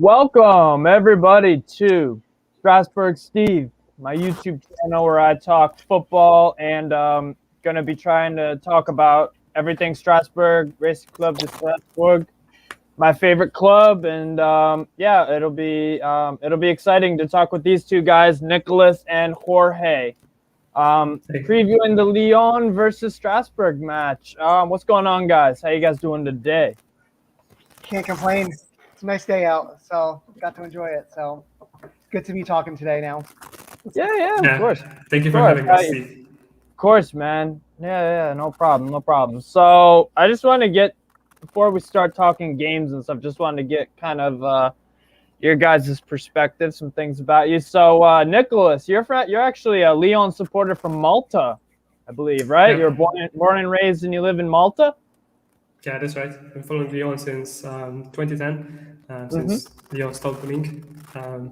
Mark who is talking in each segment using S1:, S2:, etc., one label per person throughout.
S1: Welcome, everybody, to Strasbourg Steve, my YouTube channel where I talk football and going to be trying to talk about everything Strasbourg, Racing Club de Strasbourg, my favorite club, and it'll be exciting to talk with these two guys, Nicholas and Jorge, previewing the Lyon versus Strasbourg match. What's going on, guys? How you guys doing today?
S2: Can't complain. It's a nice day out, so got to enjoy it. So good to be talking today now.
S1: Yeah, of course.
S3: Thank you for having us, Steve.
S1: Of course, man. Yeah, no problem. So I just want to get, before we start talking games and stuff, just wanted to get kind of your guys' perspective, some things about you. So Nicholas, you're actually a Lyon supporter from Malta, I believe, right?
S3: Yeah.
S1: You're born and raised and you live in Malta?
S3: Yeah, that's right. I've been following Lyon since 2010, since Lyon stopped winning. I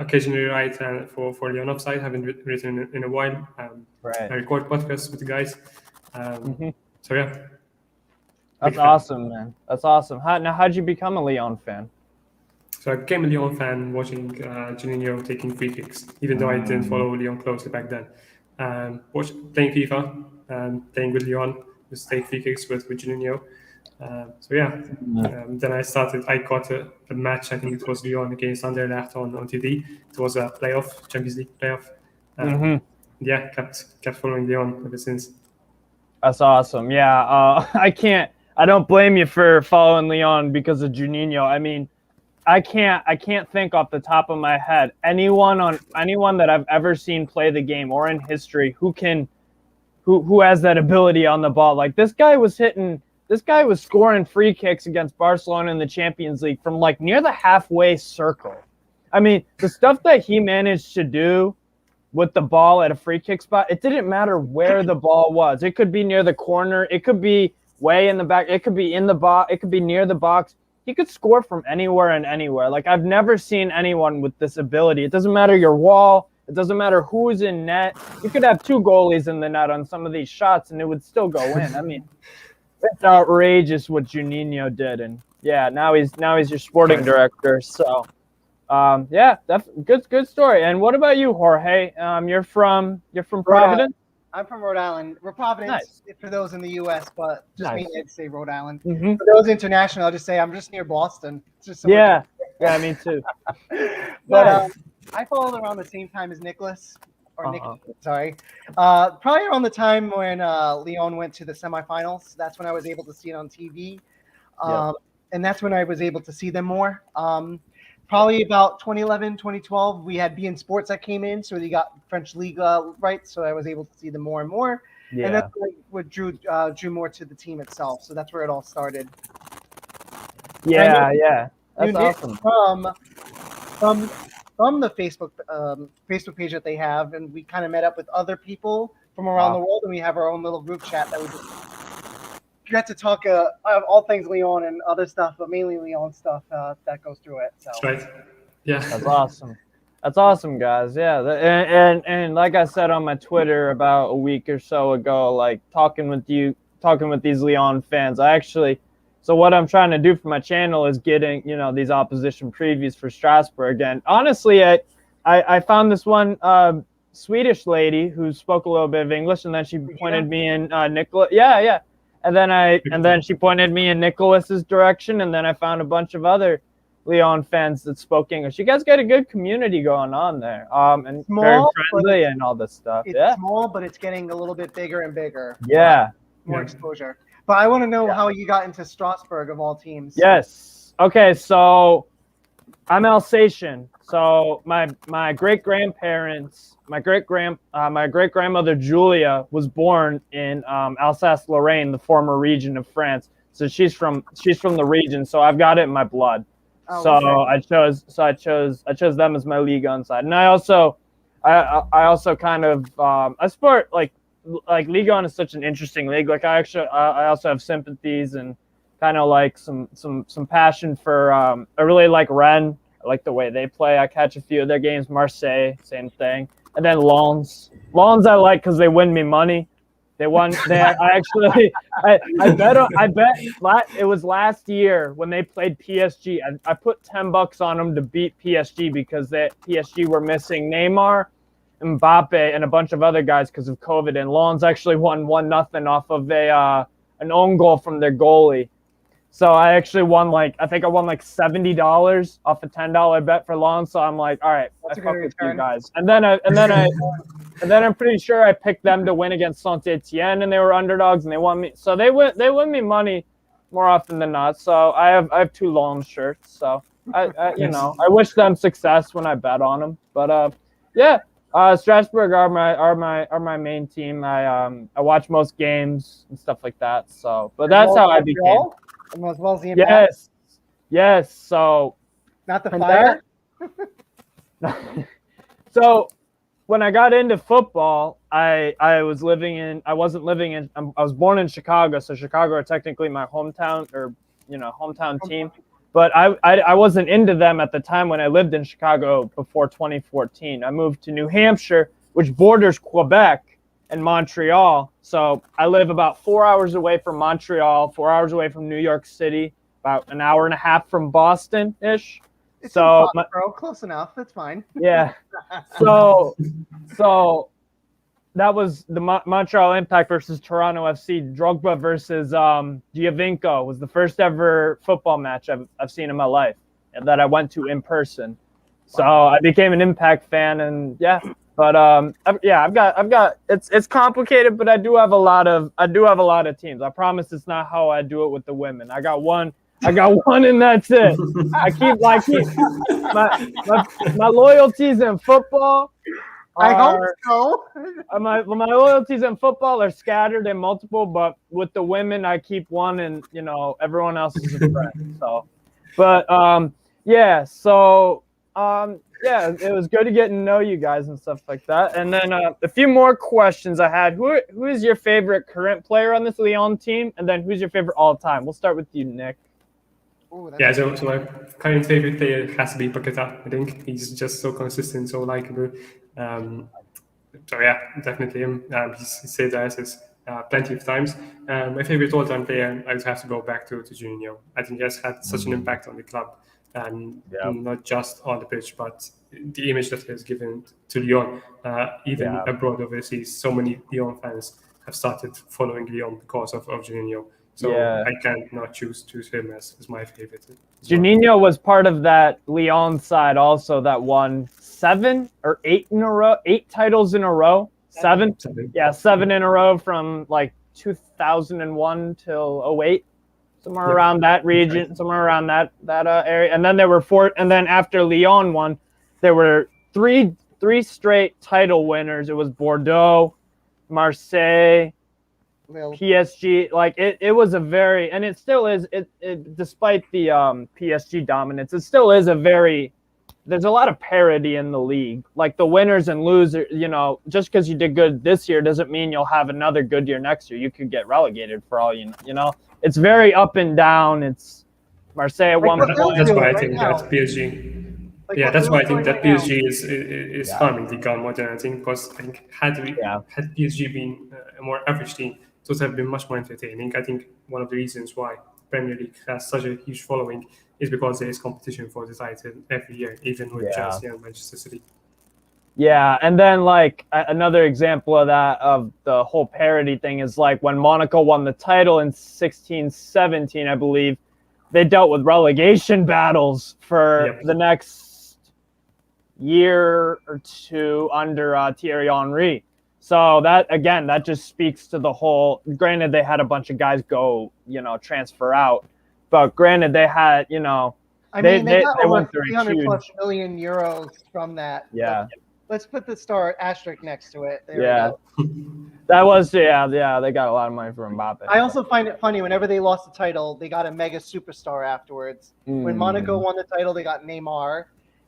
S3: occasionally write for Lyon Offside. Haven't written in a while.
S1: Right.
S3: I record podcasts with the guys. So yeah.
S1: That's awesome, man. That's awesome. How'd you become a Lyon fan?
S3: So I became a Lyon fan watching Juninho taking free kicks, even though I didn't follow Lyon closely back then. Playing FIFA and playing with Lyon. Just take free kicks with Juninho. Then I caught a match. I think it was Lyon against Anderlecht on TV. It was a playoff, Champions League playoff. Kept following Lyon ever since.
S1: That's awesome. Yeah, I don't blame you for following Lyon because of Juninho. I mean, I can't think off the top of my head anyone that I've ever seen play the game or in history who has that ability on the ball. Like this guy was scoring free kicks against Barcelona in the Champions League from like near the halfway circle. I mean, the stuff that he managed to do with the ball at a free kick spot, it didn't matter where the ball was. It could be near the corner, it could be way in the back, it could be in the box, it could be near the box. He could score from anywhere and anywhere. Like I've never seen anyone with this ability. It doesn't matter your wall. It doesn't matter who's in net. You could have two goalies in the net on some of these shots, and it would still go in. I mean, it's outrageous what Juninho did, and yeah, now he's your sporting director. So, that's good story. And what about you, Jorge? You're from Providence.
S2: I'm from Rhode Island. We're Providence for those in the U.S., but just me, I'd say Rhode Island.
S1: Mm-hmm.
S2: For those international, I'll just say I'm just near Boston. Just
S1: yeah, me too.
S2: But I followed around the same time as Nicholas, Nick. Sorry, probably around the time when Lyon went to the semifinals. That's when I was able to see it on TV, and that's when I was able to see them more. Probably about 2011, 2012, we had beIN Sports that came in, so they got French League rights, so I was able to see them more and more. Yeah. And that's what drew more to the team itself. So that's where it all started.
S1: Yeah. That's awesome.
S2: From the Facebook page that they have, and we kind of met up with other people from around the world, and we have our own little group chat that we just get to talk all things Lyon and other stuff, but mainly Lyon stuff that goes through it. So.
S3: That's right. Yeah.
S1: That's awesome. That's awesome, guys. Yeah, and like I said on my Twitter about a week or so ago, like talking with these Lyon fans. So what I'm trying to do for my channel is getting, these opposition previews for Strasbourg. And honestly, I found this one Swedish lady who spoke a little bit of English, and then she pointed me in Nicholas. Yeah. And then she pointed me in Nicholas's direction, and then I found a bunch of other Lyon fans that spoke English. You guys got a good community going on there, and small, very friendly and all this stuff.
S2: It's small, but it's getting a little bit bigger and bigger.
S1: Yeah,
S2: more exposure. But I want to know how you got into Strasbourg of all teams.
S1: Yes. Okay, so I'm Alsatian. So my great grandparents, my great grandmother Julia was born in Alsace-Lorraine, the former region of France. So she's from the region. So I've got it in my blood. Oh, so okay. I chose them as my league on side. And I also kind of I support like Ligue 1 is such an interesting league. Like I also have sympathies and kind of like some passion for I really like Rennes. I like the way they play. I catch a few of their games. Marseille, same thing. And then Lens I like because they win me money. They won. I bet it was last year when they played PSG. I put $10 on them to beat PSG because PSG were missing Neymar, Mbappe, and a bunch of other guys because of COVID. And Lyon's actually won 1-0 off of an own goal from their goalie. So I actually won I think I won $70 off a $10 bet for Lyon. So I'm like, all right, I fuck with you guys. And then I'm pretty sure I picked them to win against Saint-Etienne, and they were underdogs, and they won me. So they win me money more often than not. So I have 2 Lyon shirts. So I wish them success when I bet on them. But Strasbourg are my main team. I watch most games and stuff like that. So, but that's how I became.
S2: As well as the Impact.
S1: Yes. So,
S2: not the Fire.
S1: So, when I got into football, I was born in Chicago, so Chicago are technically my hometown team. But I wasn't into them at the time when I lived in Chicago before 2014. I moved to New Hampshire, which borders Quebec and Montreal. So I live about 4 hours away from Montreal, 4 hours away from New York City, about an hour and a half from Boston-ish.
S2: It's so close enough. That's fine.
S1: Yeah. So that was the Montreal Impact versus Toronto FC. Drogba versus Giovinco was the first ever football match I've seen in my life and that I went to in person. So I became an Impact fan, and yeah. But I've got it's complicated, but I do have a lot of teams. I promise it's not how I do it with the women. I got one and that's it. I keep my loyalties in football.
S2: I hope so.
S1: My loyalties in football are scattered and multiple, but with the women, I keep one, and everyone else is a friend. So, but it was good to get to know you guys and stuff like that. And then a few more questions I had. Who is your favorite current player on this Lyon team? And then who's your favorite all time? We'll start with you, Nick.
S3: So my current favorite player has to be Paqueta. I think he's just so consistent, so likable. Definitely him. He's saved our asses plenty of times. My favorite all-time player, I would have to go back to Juninho. I think he has had such an impact on the club. And not just on the pitch, but the image that he has given to Lyon, even abroad overseas. So many Lyon fans have started following Lyon because of Juninho. So I can't not choose him as my favorite.
S1: Juninho was part of that Lyon side also that won 7 or 8 in a row, 8 titles in a row. 7? Yeah, 7 in a row from 2001 till 08. Somewhere around that region, somewhere around that area, and then there were 4. And then after Lyon won, there were three straight title winners. It was Bordeaux, Marseille, PSG. It was a very, and it still is. It despite the PSG dominance, it still is a very. There's a lot of parity in the league. The winners and losers. Just because you did good this year doesn't mean you'll have another good year next year. You could get relegated for all you know. It's very up and down. It's Marseille at one point.
S3: That's why I think that PSG. That's why I think that PSG is harming the Ligue more than anything. Because I think had PSG been a more average team, it would have been much more entertaining. I think one of the reasons why Premier League has such a huge following is because there is competition for the title every year, even with Chelsea and Manchester City.
S1: Yeah, and then another example of that, of the whole parity thing, is when Monaco won the title in 16-17, I believe, they dealt with relegation battles for the next year or two under Thierry Henry. So that just speaks to the whole. Granted, they had a bunch of guys go, transfer out, but granted, they had,
S2: they got over 300 plus million euros from that.
S1: Yeah.
S2: Let's put the star asterisk next to it.
S1: That was they got a lot of money from Mbappe.
S2: I also find it funny whenever they lost the title, they got a mega superstar afterwards. When Monaco won the title, they got Neymar,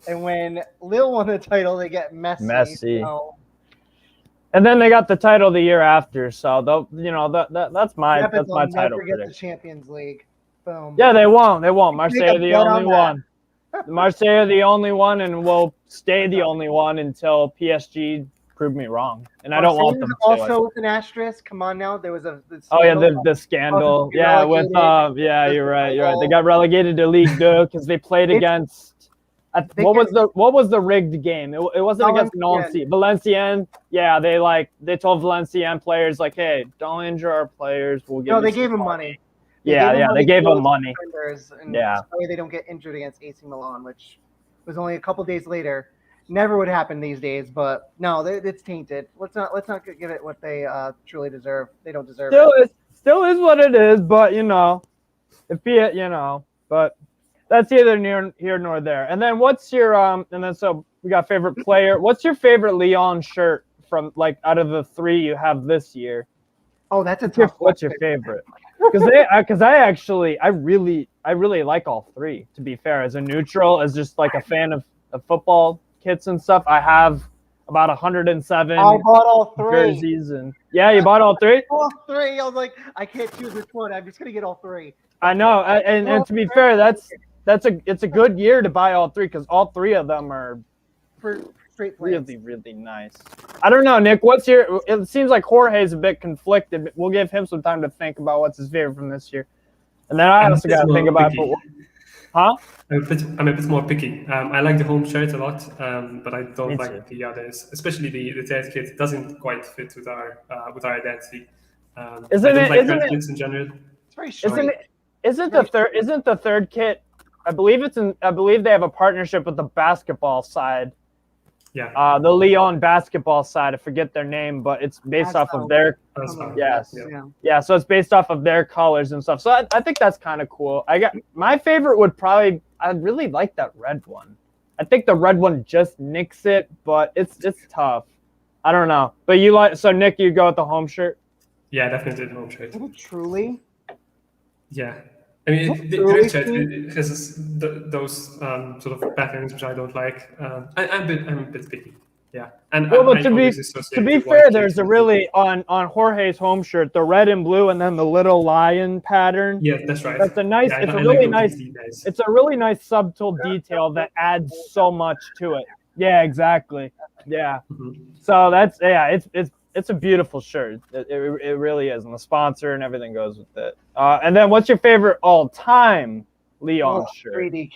S2: and when Lille won the title, they get Messi.
S1: And then they got the title the year after, so that's my title.
S2: Never get the Champions League. Boom.
S1: Yeah, they won't. Marseille are the only one. Marseille are the only one, and will stay the only one until PSG prove me wrong, and I don't want them to.
S2: Also with an asterisk. Come on now, there was a.
S1: The scandal. Yeah, with you're right. They got relegated to League Two because they played against. What was the rigged game? It wasn't against Nancy. Valenciennes. Yeah, they told Valenciennes players like, hey, don't injure our players. We'll give.
S2: No, they gave them money.
S1: They gave them money.
S2: Yeah, that way they don't get injured against AC Milan, which was only a couple days later. Never would happen these days, but no, it's tainted. Let's not give it what they truly deserve. They don't deserve it.
S1: Still is what it is, but but. That's either here nor there. And then what's your so we got favorite player. What's your favorite Lyon shirt from out of the 3 you have this year?
S2: Oh, that's a tough one.
S1: What's your favorite? Because I really like all 3. To be fair, as a neutral, as just a fan of football kits and stuff, I have about 107.
S2: I bought all 3
S1: jerseys you bought all 3.
S2: All 3. I was like, I can't choose which one. I'm just gonna get all 3.
S1: I know, and to be fair, it's a good year to buy all 3 because all 3 of them are
S2: straight
S1: really, really nice. I don't know, Nick. It seems like Jorge's a bit conflicted. We'll give him some time to think about what's his favorite from this year, and then I also got to think about. Huh?
S3: I'm a bit more picky. I like the home shirt a lot, but I don't like the others, especially the third kit. It doesn't quite fit with our identity.
S1: Isn't it?
S3: Kits in general.
S2: It's very short.
S1: Isn't the third kit? I believe they have a partnership with the basketball side.
S3: Yeah.
S1: The Lyon basketball side. I forget their name, but it's based off of their. Yes. Yeah. So it's based off of their colors and stuff. So I think that's kind of cool. My favorite would probably. I really like that red one. I think the red one just nicks it, but it's tough. I don't know. But Nick, you go with the home shirt.
S3: Yeah, definitely the home shirt.
S2: Truly.
S3: Yeah. I mean, the red shirt it has those sort of patterns which I don't like. I'm a bit picky. Yeah, and
S1: to be fair, there's a really on Jorge's home shirt, the red and blue, and then the little lion pattern.
S3: Yeah, that's right.
S1: That's a nice.
S3: Yeah,
S1: it's a really nice. It's a really nice subtle detail that adds so much to it. Yeah, exactly. Yeah. Mm-hmm. So that's It's a beautiful shirt. It really is, and the sponsor and everything goes with it. And then, what's your favorite all-time Lyon shirt?
S2: 3D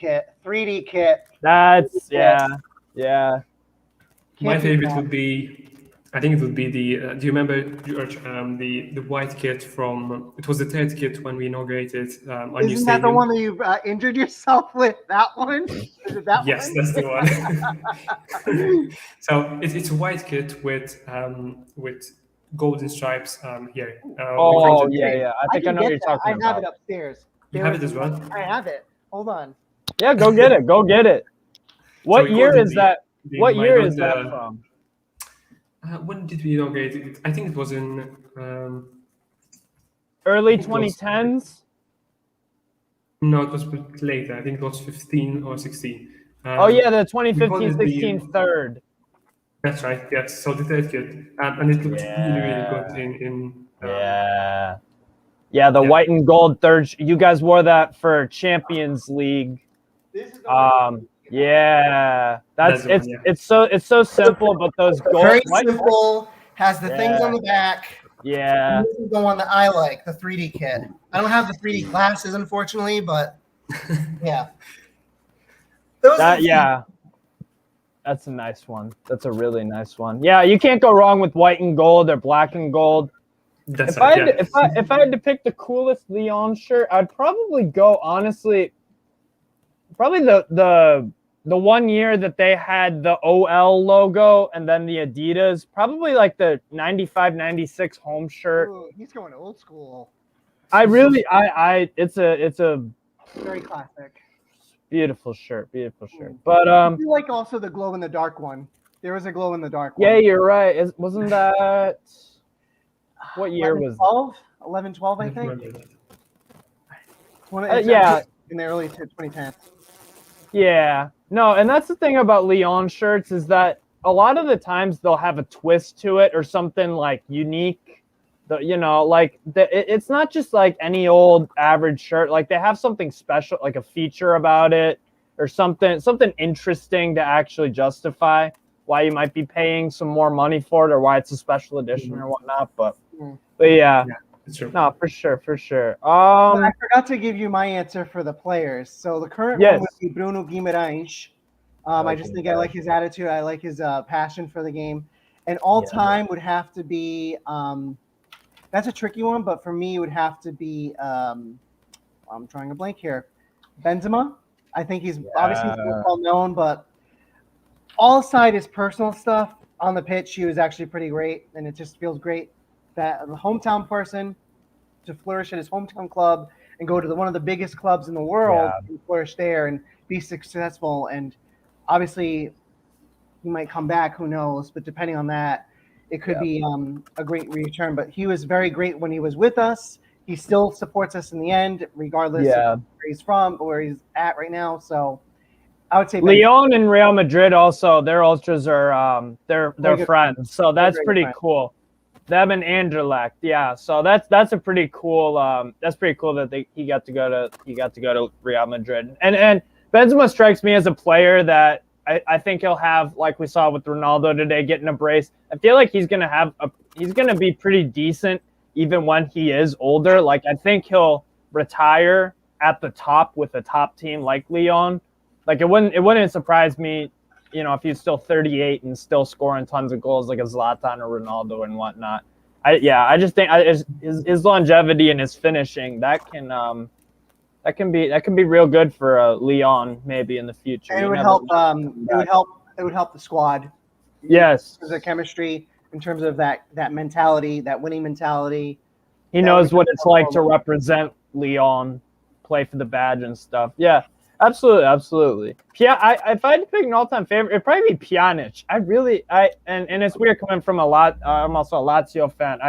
S2: kit.
S1: That's yeah.
S3: My favorite would be, I think it would be the. Do you remember, George? The white kit from. It was the third kit when we inaugurated our new stadium.
S2: Isn't that the one that you injured yourself with? That one? Is it that
S3: yes,
S2: one?
S3: That's the one. So it's a white kit with golden stripes here.
S1: Yeah. I think I know what you're talking about.
S2: I have it upstairs.
S3: You have it as well?
S2: I have it. Hold on.
S1: Yeah, go get it. What year is that? What year is that from?
S3: When did we inaugurate it? I think it was in
S1: early 2010s.
S3: No, it was a bit later. I think it was 15 or 16.
S1: The 2015-16 third.
S3: That's right. Yes. So the third kit, and it looked really good in.
S1: The white and gold third. You guys wore that for Champions League.
S2: This is
S1: it's so simple, but those gold
S2: very simple. Has the things on the back.
S1: Yeah.
S2: This is the one that I like, the 3D kit. I don't have the 3D glasses, unfortunately, but yeah.
S1: That's a nice one. That's a really nice one. Yeah, you can't go wrong with white and gold or black and gold. If I had to pick the coolest Lyon shirt, I'd probably go, honestly, probably the 1 year that they had the OL logo and then the Adidas, probably like the 95-96 home shirt.
S2: Ooh, he's going old school.
S1: It's a
S2: very classic.
S1: Beautiful shirt. But
S2: I feel like also the glow in the dark one. There was a glow in the dark one.
S1: Yeah, you're right. Wasn't that what year
S2: 11, 12, I think. In the early 2010s.
S1: Yeah. No, and that's the thing about Lyon shirts is that a lot of the times they'll have a twist to it or something like unique. It's not just like any old average shirt. Like they have something special, like a feature about it or something interesting to actually justify. why you might be paying some more money for it, or why it's a special edition or whatnot. But yeah,
S3: it's true.
S1: No, for sure.
S2: I forgot to give you my answer for the players. So the current one would be Bruno Guimarães. I just think I like his attitude. I like his passion for the game. And all time would have to be that's a tricky one, but for me it would have to be I'm drawing a blank here. Benzema. I think he's obviously well known, but all aside his personal stuff on the pitch, he was actually pretty great, and it just feels great that a hometown person to flourish at his hometown club and go to one of the biggest clubs in the world and flourish there and be successful. And obviously, he might come back, who knows? But depending on that, it could be a great return. But he was very great when he was with us. He still supports us in the end, regardless of where he's from or where he's at right now. So I would say
S1: Lyon and Real Madrid also, their ultras are they're friends. So that's pretty cool. Them and Anderlecht, So that's a pretty cool. That's pretty cool that he got to go to Real Madrid. And Benzema strikes me as a player that I think he'll have, like we saw with Ronaldo today, getting a brace. I feel like he's gonna be pretty decent even when he is older. Like I think he'll retire at the top with a top team like Lyon. Like it wouldn't surprise me, if he's still 38 and still scoring tons of goals like a Zlatan or Ronaldo and whatnot. I just think his longevity and his finishing that can be real good for Lyon maybe in the future.
S2: And it would help. It would help the squad.
S1: Yes,
S2: in terms of chemistry, in terms of that mentality, that winning mentality.
S1: He knows what it's like to represent Lyon, play for the badge and stuff. Yeah. Absolutely. If I had to pick an all-time favorite, it'd probably be Pjanic. And it's weird coming from I'm also a Lazio fan.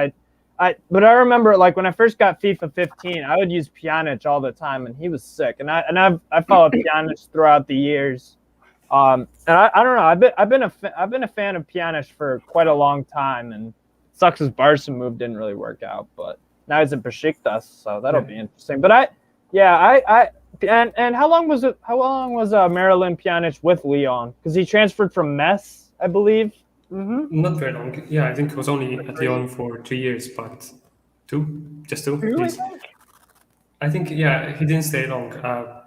S1: But I remember like when I first got FIFA 15, I would use Pjanic all the time, and he was sick. And I've followed Pjanic throughout the years. And I don't know. I've been a fan of Pjanic for quite a long time, and it sucks his Barca move didn't really work out. But now he's in Besiktas, so that'll be interesting. But and how long was Marilyn Pjanic with Lyon? Because he transferred from Metz, I believe.
S2: Mm-hmm.
S3: Not very long. Yeah, I think he was only at Lyon for 2 years, but just two. Please. I think he didn't stay long,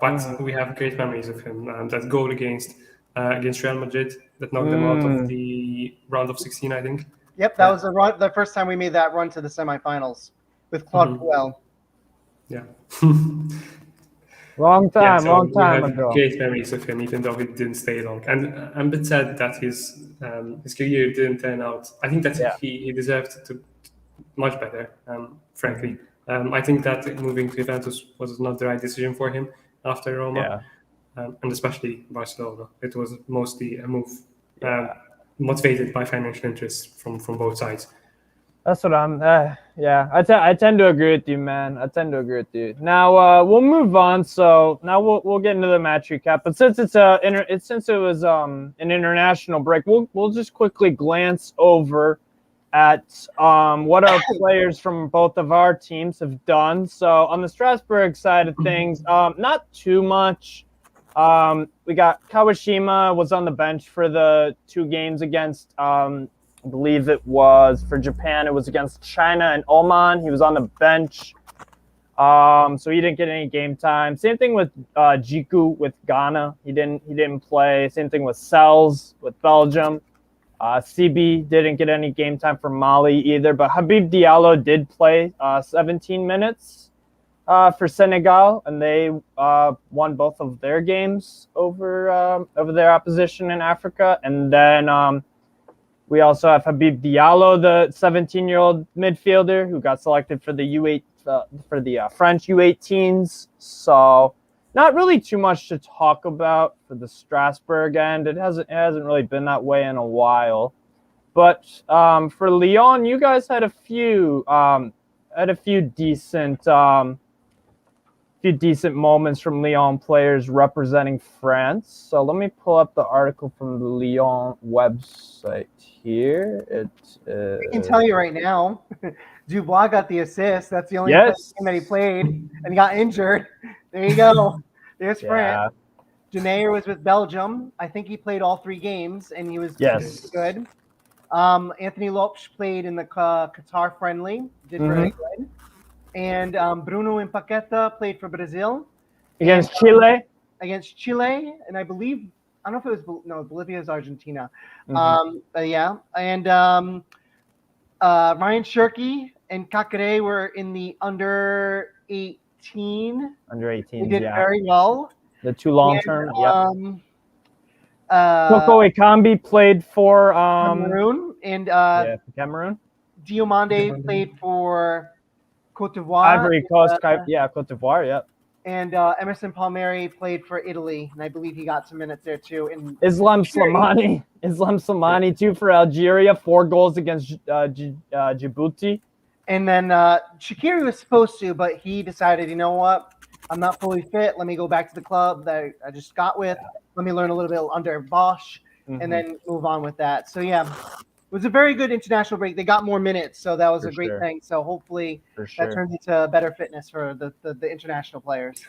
S3: but we have great memories of him. That goal against Real Madrid that knocked them out of the round of 16, I think.
S2: Yep, that was the first time we made that run to the semifinals with Claude Puel.
S3: Yeah.
S1: Long time ago.
S3: Great memories of him, even though he didn't stay long. And I'm a bit sad that his career didn't turn out. I think that he deserved to much better, frankly. I think that moving to Juventus was not the right decision for him after Roma, and especially Barcelona. It was mostly a move motivated by financial interests from both sides.
S1: That's what I'm. I tend to agree with you, man. I tend to agree with you. Now we'll move on. So now we'll get into the match recap. But since it was an international break, we'll just quickly glance over at what our players from both of our teams have done. So on the Strasbourg side of things, not too much. We got Kawashima was on the bench for the 2 games against. I believe it was for Japan. It was against China and Oman. He was on the bench, so he didn't get any game time. Same thing with Jiku with Ghana. He didn't play. Same thing with Sells with Belgium. CB didn't get any game time for Mali either. But Habib Diallo did play 17 minutes for Senegal, and they won both of their games over their opposition in Africa. And then we also have Habib Diallo, the 17-year-old midfielder who got selected for the French U18s. So not really too much to talk about for the Strasbourg end. It hasn't really been that way in a while. But for Lyon, you guys had a few decent moments from Lyon players representing France. So let me pull up the article from the Lyon website here.
S2: I can tell you right now, Dubois got the assist. That's the only game that he played, and he got injured. There you go. There's France. Denayer was with Belgium. I think he played all 3 games, and he was
S1: Yes.
S2: good. Anthony Lopes played in the Qatar friendly, did very good. And Bruno Empaqueta played for Brazil.
S1: Against Chile?
S2: Against Chile, and I believe, I don't know if it was, no, Bolivia is Argentina. Yeah, and Ryan Shirky and Kakare were in the under 18.
S1: Under 18s,
S2: They did very well.
S1: The 2 long-term, Toko Ekambi played for
S2: Cameroon, and
S1: Cameroon.
S2: Diomande played for Cote d'Ivoire.
S1: Ivory Coast, Cote d'Ivoire, yeah.
S2: And Emerson Palmieri played for Italy, and I believe he got some minutes there too. And
S1: Islam Slimani too for Algeria, 4 goals against Djibouti.
S2: And then Shaqiri was supposed to, but he decided, you know what? I'm not fully fit. Let me go back to the club that I just got with. Let me learn a little bit under Bosch, and then move on with that. So, yeah, it was a very good international break. They got more minutes, so that was a great thing. So hopefully that turns into better fitness for the international players.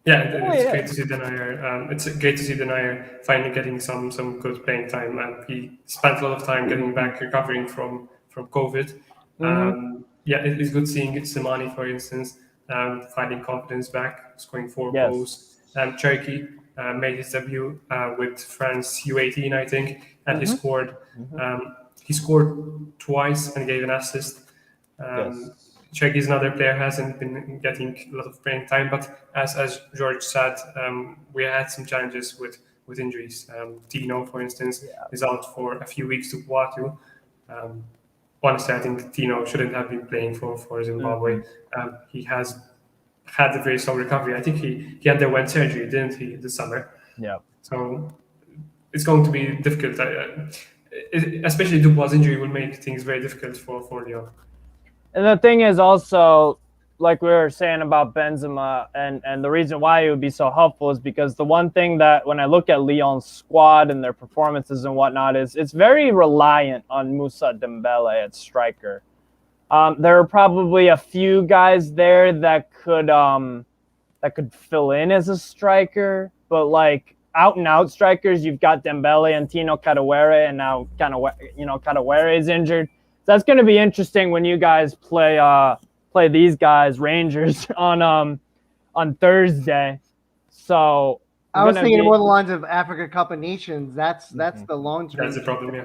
S3: Yeah, it's great to see Denayer. It's great to see Denayer finally getting some good playing time. He spent a lot of time getting back, recovering from COVID. It's good seeing Slimani, for instance, finding confidence back, scoring 4 goals. Cherokee made his debut with France U18, I think, and he scored. He scored twice and gave an assist. Cherokee is another player, hasn't been getting a lot of playing time, but as George said, we had some challenges with injuries. Tino, for instance, is out for a few weeks to Poitou. Honestly, I think Tino shouldn't have been playing for Zimbabwe. He has had a very slow recovery. I think he underwent surgery, didn't he, this summer?
S1: Yeah.
S3: So it's going to be difficult. Especially Dubois' injury will make things very difficult for Lyon.
S1: And the thing is also, like we were saying about Benzema, and the reason why it would be so helpful is because the one thing that when I look at Lyon's squad and their performances and whatnot is it's very reliant on Moussa Dembele at striker. There are probably a few guys there that could fill in as a striker, but like out and out strikers, you've got Dembele and Tino Kadewere, and now Kadewere is injured. So that's going to be interesting when you guys play these guys, Rangers, on Thursday. So
S2: I was thinking more along the lines of Africa Cup of Nations. That's the long term.
S3: That's the problem, yeah.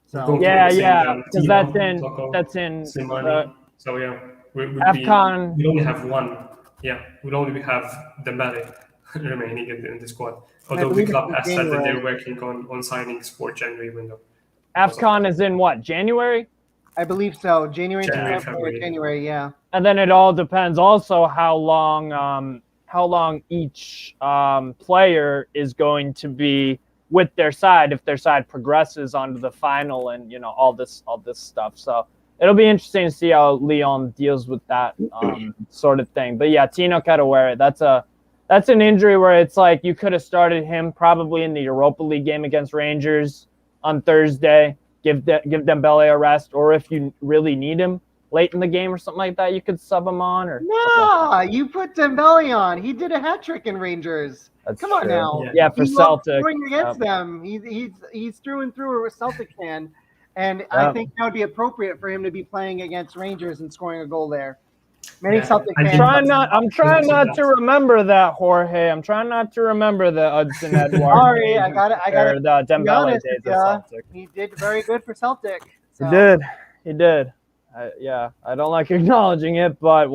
S2: So
S1: because that's in
S3: so yeah,
S1: AFCON.
S3: We only have one. Yeah, we'll only have Dembele remaining in the squad. Although the club has said that they're working on signings for January window.
S1: AFCON is in what, January?
S2: I believe so. January, yeah.
S1: And then it all depends also how long each player is going to be with their side if their side progresses onto the final and all this stuff. So it'll be interesting to see how Lyon deals with that sort of thing. But yeah, Tino Kadewere, that's an injury where it's like you could have started him probably in the Europa League game against Rangers on Thursday. Give Dembele a rest, or if you really need him late in the game or something like that, you could sub him on.
S2: You put Dembele on. He did a hat trick in Rangers. Come on now.
S1: Yeah, for Celtic.
S2: Scoring against them. He's through and through a Celtic fan, and I think that would be appropriate for him to be playing against Rangers and scoring a goal there. Many Celtic fans.
S1: I'm trying not to remember that, Jorge. I'm trying not to remember the Hudson Edwards.
S2: Sorry, I got it.
S1: The Dembele days of Celtic.
S2: He did very good for Celtic. So.
S1: He did. I don't like acknowledging it, but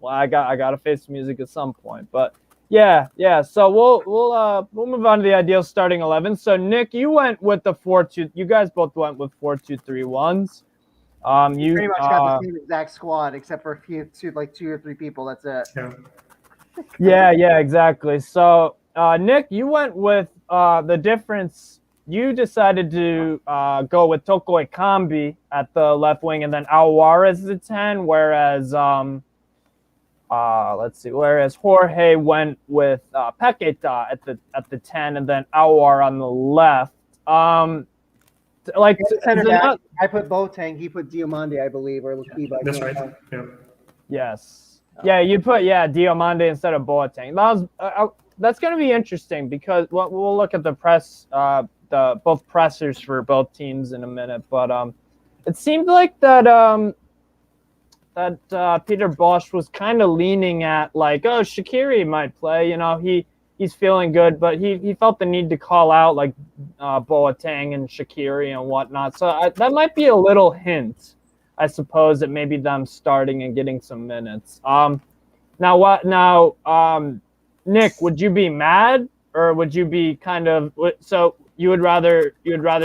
S1: I got to face the music at some point. But yeah. So we'll move on to the ideal starting 11. So Nick, you went with the 4-2. You guys both went with 4-2-3-1s. You
S2: pretty much got the same exact squad except for two or three people. That's it.
S1: Yeah, exactly. So Nick, you went with the difference. You decided to go with Toko Ekambi at the left wing, and then Aouar as the 10. Whereas Whereas Jorge went with Paqueta at the 10, and then Aouar on the left.
S2: I put Boateng, he put Diomande, I believe, or Lukiba.
S3: That's right. Yeah.
S1: Yes. Yeah, you put Diomande instead of Boateng. that's going to be interesting because we'll look at the press, the both pressers for both teams in a minute. But it seemed like that Peter Bosz was kind of leaning at like, oh, Shaqiri might play. He's feeling good, but he felt the need to call out like Boateng and Shaqiri and whatnot. So that might be a little hint, I suppose, that maybe them starting and getting some minutes. Nick, would you be mad, or would you be kind of so you would rather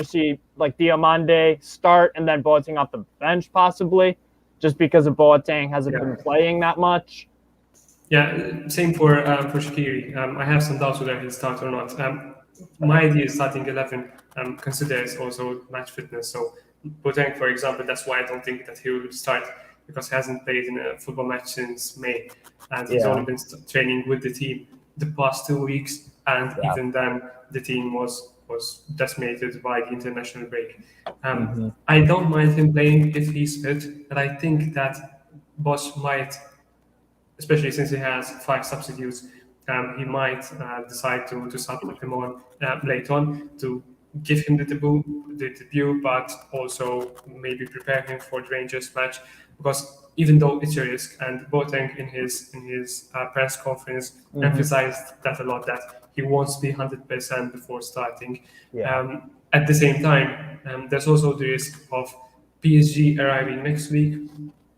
S1: see like Diomande start and then Boateng off the bench possibly, just because of Boateng hasn't been playing that much?
S3: Yeah, same for Shaqiri. I have some doubts whether he'll start or not. My idea is starting 11 considers also match fitness. So Boateng, for example, that's why I don't think that he will start, because he hasn't played in a football match since May, and he's only been training with the team the past 2 weeks, and even then the team was decimated by the international break. I don't mind him playing if he's fit, but I think that Bosz might, especially since he has 5 substitutes, he might decide to sub him on late on to give him the debut, but also maybe prepare him for the Rangers match, because even though it's a risk, and Boateng in his press conference emphasized that a lot, that he wants to be 100% before starting. At the same time, there's also the risk of PSG arriving next week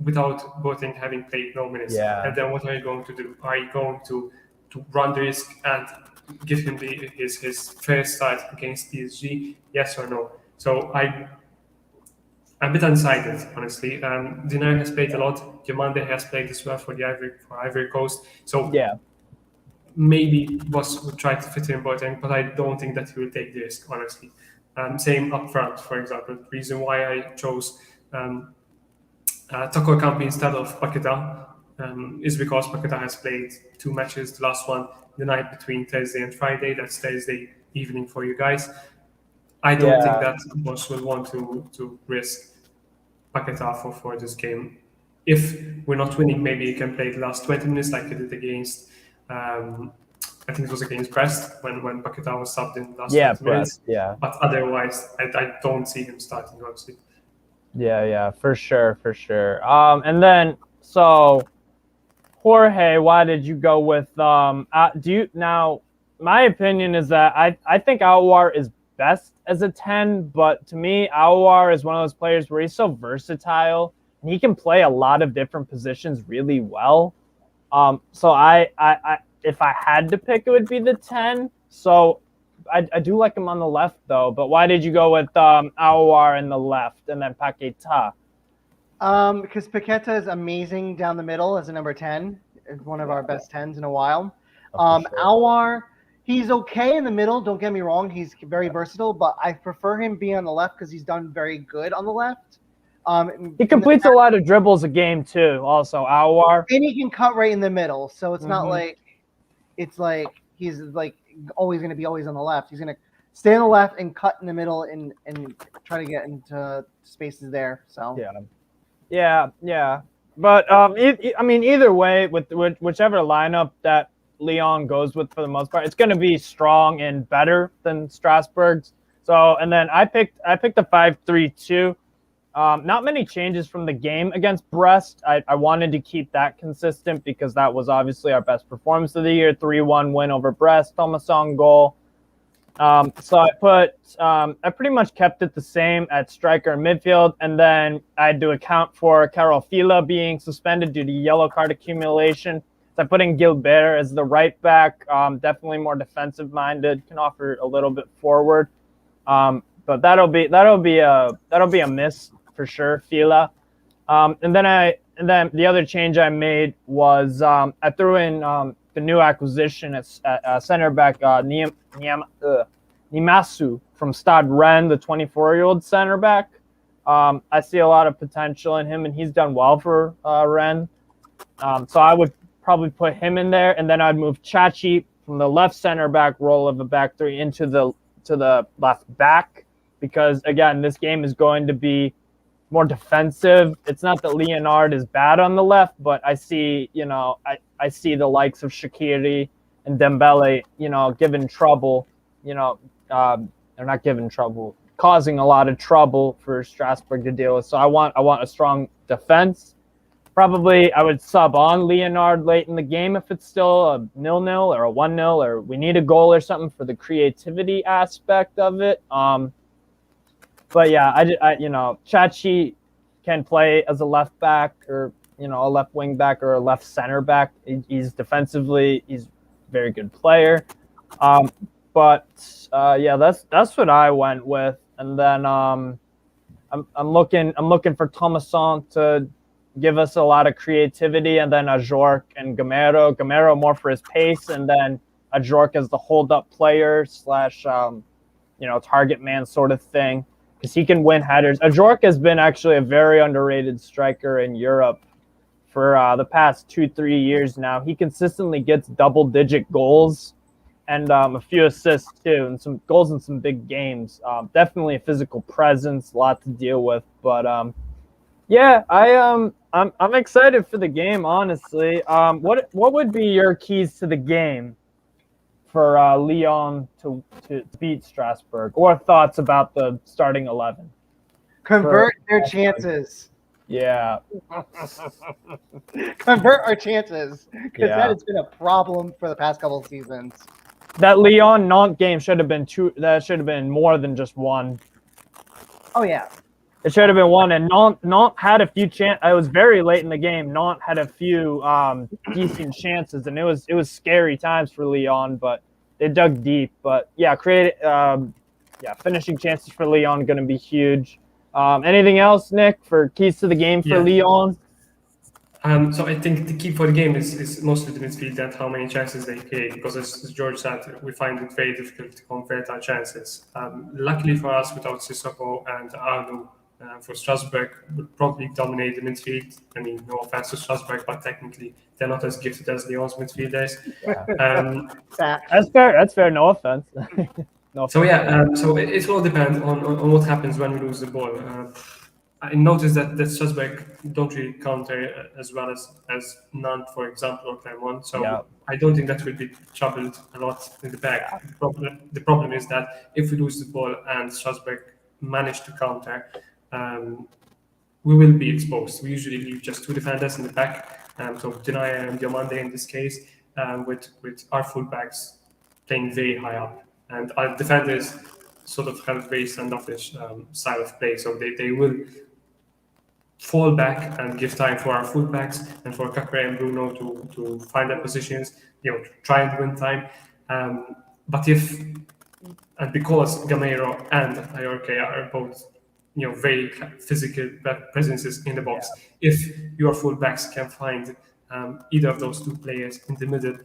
S3: without Boateng having played no minutes. And then what are you going to do? Are you going to run the risk and give him his first start against PSG? Yes or no? So I'm a bit undecided, honestly. Dinar has played a lot. Diomande has played as well for Ivory Coast. So maybe Bosz would try to fit in Boateng, but I don't think that he will take the risk, honestly. Same up front, for example. The reason why I chose Toko Ekambi instead of Paqueta is because Paqueta has played 2 matches, the last one the night between Thursday and Friday. That's Thursday evening for you guys. I don't think that Bosz will want to risk Paqueta for this game. If we're not winning, maybe he can play the last 20 minutes like he did against, I think it was against Brest when Paqueta was subbed in the last 20 minutes. But otherwise, I don't see him starting, honestly.
S1: Yeah, for sure. And then, so Jorge, why did you go with my opinion is that I think Aouar is best as a 10, but to me Aouar is one of those players where he's so versatile and he can play a lot of different positions really well. So I if I had to pick, it would be the 10. So I do like him on the left though. But why did you go with Aouar in the left and then Paqueta?
S2: Because Paqueta is amazing down the middle as a number 10. It's one of our best 10s in a while. Aouar, he's okay in the middle. Don't get me wrong. He's very versatile, but I prefer him being on the left because he's done very good on the left.
S1: He completes a lot of dribbles a game too. Also, Aouar,
S2: and he can cut right in the middle. So it's not like it's like he's like always going to be always on the left. He's going to stay on the left and cut in the middle and try to get into spaces there. So
S1: yeah. But I mean, either way, with whichever lineup that Lyon goes with for the most part, it's going to be strong and better than Strasbourg's. So, and then I picked the 5-3-2. Not many changes from the game against Brest. I wanted to keep that consistent because that was obviously our best performance of the year. 3-1 win over Brest, Thomas on goal. So I pretty much kept it the same at striker and midfield, and then I had to account for Carol Fila being suspended due to yellow card accumulation. So I put in Gilbert as the right back, definitely more defensive minded, can offer a little bit forward. But that'll be a miss for sure, Fila. And then the other change I made was I threw in the new acquisition at center back Nimasu from Stade Rennes, the 24-year-old center back. I see a lot of potential in him, and he's done well for Rennes. So I would probably put him in there, and then I'd move Chachi from the left center back role of a back three into the left back, because again, this game is going to be more defensive. It's not that Leonard is bad on the left, but I see, I see the likes of Shaqiri and Dembele, giving trouble, they're not giving trouble, causing a lot of trouble for Strasbourg to deal with. So I want a strong defense. Probably I would sub on Leonard late in the game if it's still a 0-0 or a 1-0, or we need a goal or something for the creativity aspect of it. But yeah, Chachi can play as a left back, or a left wing back, or a left center back. He's defensively, he's a very good player. But that's what I went with. And then I'm looking for Thomasson to give us a lot of creativity, and then Ajorc and Gamero more for his pace, and then Ajorc as the hold-up player / target man sort of thing, because he can win headers. Ajorc has been actually a very underrated striker in Europe for the past 2-3 years now. He consistently gets double-digit goals and a few assists too, and some goals in some big games. Definitely a physical presence, a lot to deal with, but I'm excited for the game, honestly. What would be your keys to the game for Lyon to beat Strasbourg, or thoughts about the starting 11?
S2: Convert their chances.
S1: Yeah.
S2: Convert our chances, because that has been a problem for the past couple of seasons.
S1: That Lyon-Nantes game should have been two. That should have been more than just one.
S2: Oh yeah.
S1: It should have been one, and Nantes had a few chances. It was very late in the game. Nantes had a few decent chances, and it was scary times for Lyon, but they dug deep. But finishing chances for Lyon going to be huge. Anything else, Nick, for keys to the game for Lyon?
S3: So I think the key for the game is mostly the midfield and how many chances they create, because as George said, we find it very difficult to convert our chances. Luckily for us, without Sissoko and Arnaud, for Strasbourg would probably dominate the midfield. I mean, no offense to Strasbourg, but technically they're not as gifted as Lyon's midfielders.
S1: That's fair. That's fair. No offense. No.
S3: So it will depend on what happens when we lose the ball. I noticed that Strasbourg don't really counter as well as Nantes, for example, or Clermont. So I don't think that will be troubled a lot in the back. The problem is that if we lose the ball and Strasbourg manage to counter, we will be exposed. We usually leave just two defenders in the back, so Denaya and Diomande in this case, with our fullbacks playing very high up, and our defenders sort of have a very standoffish style of play, so they will fall back and give time for our fullbacks and for Cacré and Bruno to find their positions, to try and win time. But because Gamero and Ayorke are both very physical presences in the box, if your fullbacks can find either of those two players in the middle,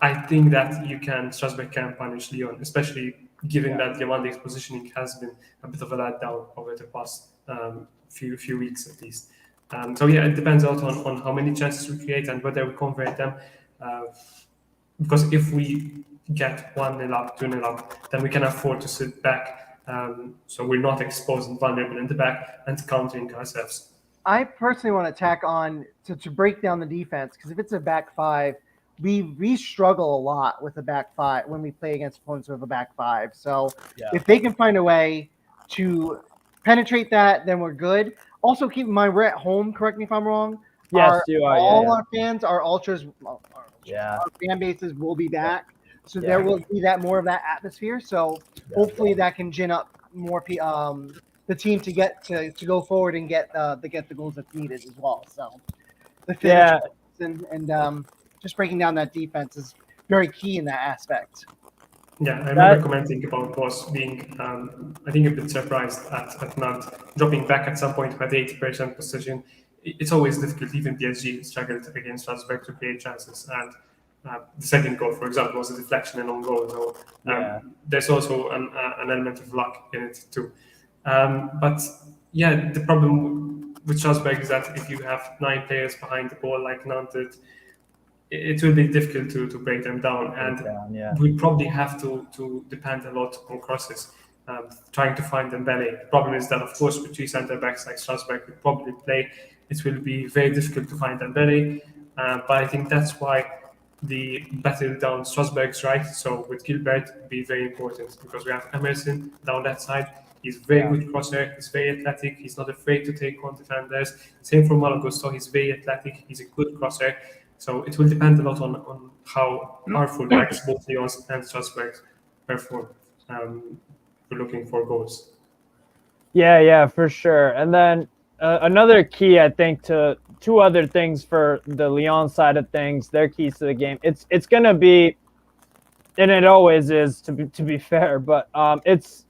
S3: I think that Strasbourg can punish Lyon, especially given that Diamande's positioning has been a bit of a letdown over the past few weeks at least. It depends out on how many chances we create and whether we convert them. Because if we get 1-0 up, 2-0 up, then we can afford to sit back, so we're not exposed and vulnerable in the back and countering ourselves.
S2: I personally want to tack on to break down the defense, because if it's a back five, we struggle a lot with a back five when we play against opponents with a back five. So if they can find a way to penetrate that, then we're good. Also, keep in mind, we're at home. Correct me if I'm wrong.
S1: Yes, you are.
S2: All our fans, our ultras, our fan bases will be back. So there will be more of that atmosphere. So hopefully that can gin up more the team to get to go forward and get the goals that's needed as well. So the finish and just breaking down that defense is very key in that aspect.
S3: Yeah, I remember commenting about Boss being, I think, a bit surprised at Nantes dropping back at some point at 80% possession. It's always difficult. Even PSG struggled against Strasbourg to create chances, and the second goal, for example, was a deflection and on goal. So there's also an element of luck in it too. But the problem with Strasbourg is that if you have 9 players behind the ball like Nantes, it will be difficult to break them down, and we probably have to depend a lot on crosses, trying to find Dembele. The problem is that, of course, with 3 centre backs like Strasbourg will probably play, it will be very difficult to find Dembele. But I think that's why the battle down Strasbourg's right. So with Gilbert, be very important because we have Emerson down that side. He's very good crosser. He's very athletic. He's not afraid to take on defenders. Same for Malagusto. He's very athletic. He's a good crosser. So it will depend a lot on how our fullbacks, both Lyon's and Strasbourg, perform. We're looking for goals.
S1: Yeah, for sure. And then another key, I think, to two other things for the Lyon side of things, their keys to the game. It's going to be, and it always is, to be fair, but it's